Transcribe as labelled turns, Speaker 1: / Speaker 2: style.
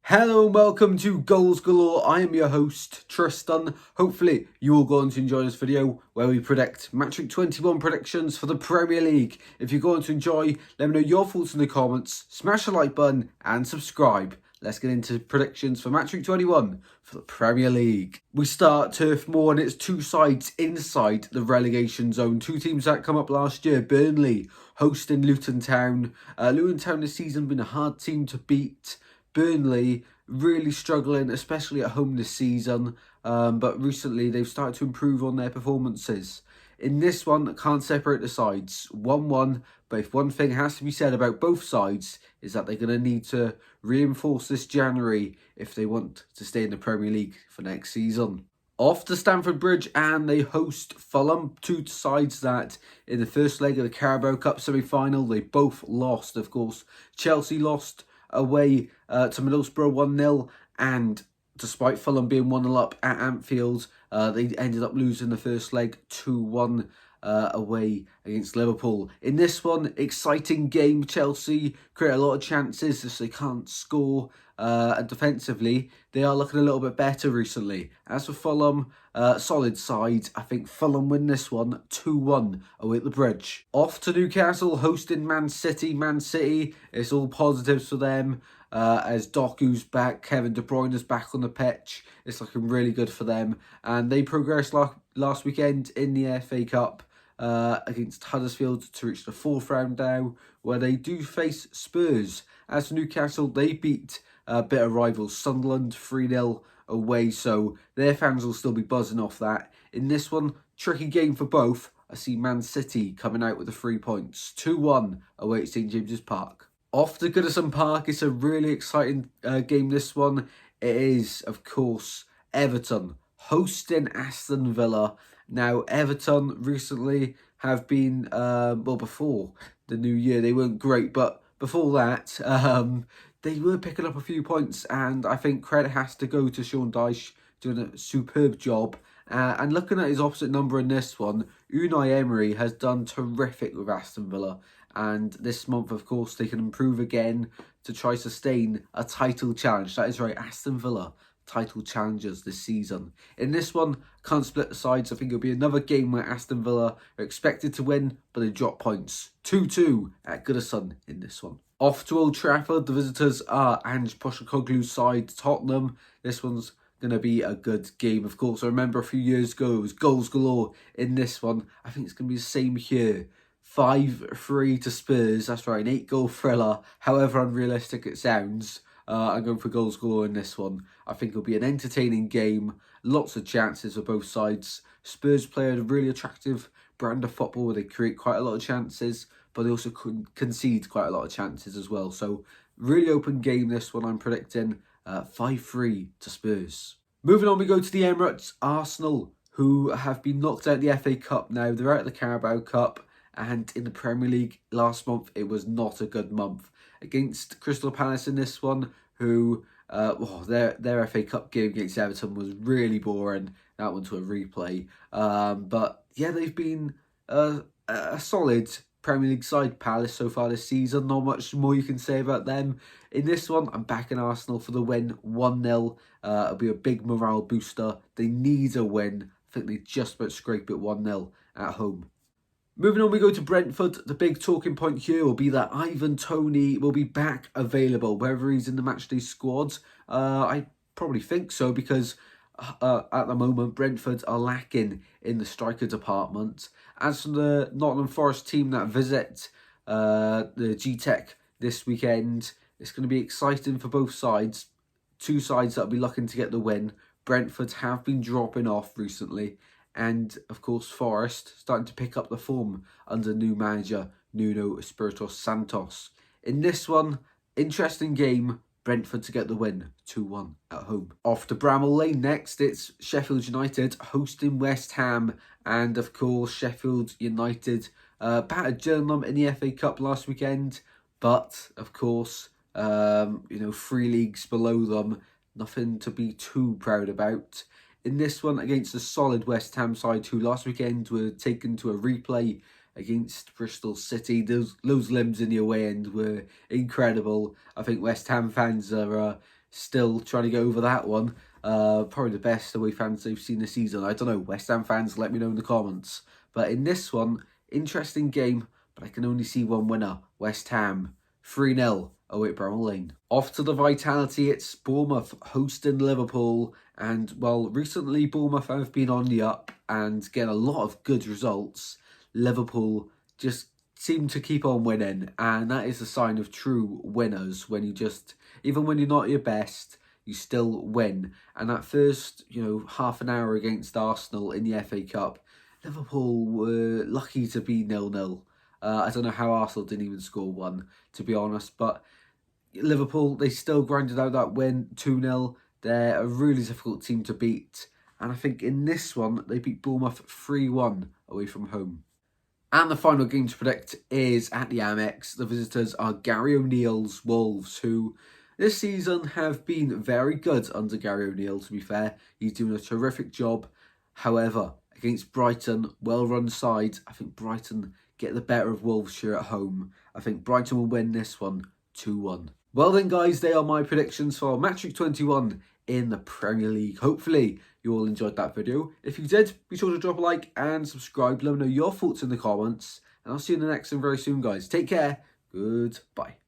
Speaker 1: Hello and welcome to Goals Galore. I am your host, Tristan. Hopefully you all going to enjoy this video where we predict Match Week 21 predictions for the Premier League. If you're going to enjoy, let me know your thoughts in the comments, smash the like button and subscribe. Let's get into predictions for Match Week 21 for the Premier League. We start Turf Moor and it's two sides inside the relegation zone. Two teams that come up last year. Burnley hosting Luton Town. Luton Town this season been a hard team to beat. Burnley really struggling, especially at home this season, but recently they've started to improve on their performances. In this one, I can't separate the sides, 1-1, but if one thing has to be said about both sides is that they're going to need to reinforce this January if they want to stay in the Premier League for next season. Off to Stamford Bridge and they host Fulham, two sides that in the first leg of the Carabao Cup semi-final, they both lost, of course. Chelsea lost away to Middlesbrough 1-0, and despite Fulham being 1-0 up at Anfield, they ended up losing the first leg 2-1 away against Liverpool. In this one, exciting game. Chelsea create a lot of chances as they can't score, and defensively they are looking a little bit better recently. As for Fulham, solid side. I think Fulham win this one 2-1 away at the Bridge. Off to Newcastle hosting Man City. Man City, it's all positives for them. As Doku's back, Kevin De Bruyne is back on the pitch. It's looking really good for them. And they progressed last weekend in the FA Cup against Huddersfield to reach the fourth round now, where they do face Spurs. As for Newcastle, they beat bitter rivals Sunderland 3-0 away, so their fans will still be buzzing off that. In this one, tricky game for both. I see Man City coming out with the 3 points. 2-1 away at St James's Park. Off to Goodison Park, it's a really exciting game, this one. It is, of course, Everton hosting Aston Villa. Now, Everton recently have been, before the new year, they weren't great, but before that, they were picking up a few points, and I think credit has to go to Sean Dyche doing a superb job. And looking at his opposite number in this one, Unai Emery has done terrific with Aston Villa. And this month, of course, they can improve again to try sustain a title challenge. That is right, Aston Villa, title challengers this season. In this one, can't split the sides. I think it'll be another game where Aston Villa are expected to win, but they drop points. 2-2 at Goodison in this one. Off to Old Trafford, the visitors are Ange Postecoglou's side, Tottenham. This one's going to be a good game, of course. I remember a few years ago, it was goals galore in this one. I think it's going to be the same here. 5-3 to Spurs, that's right, an 8-goal thriller, however unrealistic it sounds. I'm going for goals galore in this one. I think it'll be an entertaining game, lots of chances for both sides. Spurs play a really attractive brand of football where they create quite a lot of chances, but they also concede quite a lot of chances as well. So, really open game this one, I'm predicting 5-3 to Spurs. Moving on, we go to the Emirates. Arsenal, who have been knocked out of the FA Cup now. They're out of the Carabao Cup. And in the Premier League last month, it was not a good month. Against Crystal Palace in this one, who, their FA Cup game against Everton was really boring. That one to a replay. But yeah, they've been a solid Premier League side, Palace, so far this season. Not much more you can say about them. In this one, I'm backing Arsenal for the win, 1-0. It'll be a big morale booster. They need a win. I think they just about scrape it 1-0 at home. Moving on, we go to Brentford. The big talking point here will be that Ivan Toney will be back available, whether he's in the matchday squad. I probably think so, because at the moment, Brentford are lacking in the striker department. As for the Nottingham Forest team that visit the G-Tech this weekend, it's going to be exciting for both sides. Two sides that will be looking to get the win. Brentford have been dropping off recently. And, of course, Forest starting to pick up the form under new manager Nuno Espirito Santos. In this one, interesting game, Brentford to get the win, 2-1 at home. Off to Bramall Lane next, it's Sheffield United hosting West Ham. And, of course, Sheffield United battered Gillingham in the FA Cup last weekend. But, of course, 3 leagues below them, nothing to be too proud about. In this one, against the solid West Ham side, who last weekend were taken to a replay against Bristol City. Those limbs in the away end were incredible. I think West Ham fans are still trying to get over that one. Probably the best away fans they've seen this season. I don't know, West Ham fans, let me know in the comments. But in this one, interesting game, but I can only see one winner. West Ham, 3-0 away at Bramall Lane. Off to the Vitality, it's Bournemouth hosting Liverpool. And, well, recently Bournemouth have been on the up and getting a lot of good results. Liverpool just seem to keep on winning, and that is a sign of true winners, when you just, even when you're not at your best, you still win. And that first, half an hour against Arsenal in the FA Cup, Liverpool were lucky to be 0-0. I don't know how Arsenal didn't even score one, to be honest, but Liverpool, they still grinded out that win, 2-0. They're a really difficult team to beat, and I think in this one, they beat Bournemouth 3-1 away from home. And the final game to predict is at the Amex. The visitors are Gary O'Neill's Wolves, who this season have been very good under Gary O'Neill, to be fair. He's doing a terrific job. However, against Brighton, well-run side, I think Brighton get the better of Wolves here at home. I think Brighton will win this one 2-1. Well then, guys, they are my predictions for Match Week 21 in the Premier League. Hopefully you all enjoyed that video. If you did, be sure to drop a like and subscribe. Let me know your thoughts in the comments, and I'll see you in the next one very soon, guys. Take care. Goodbye.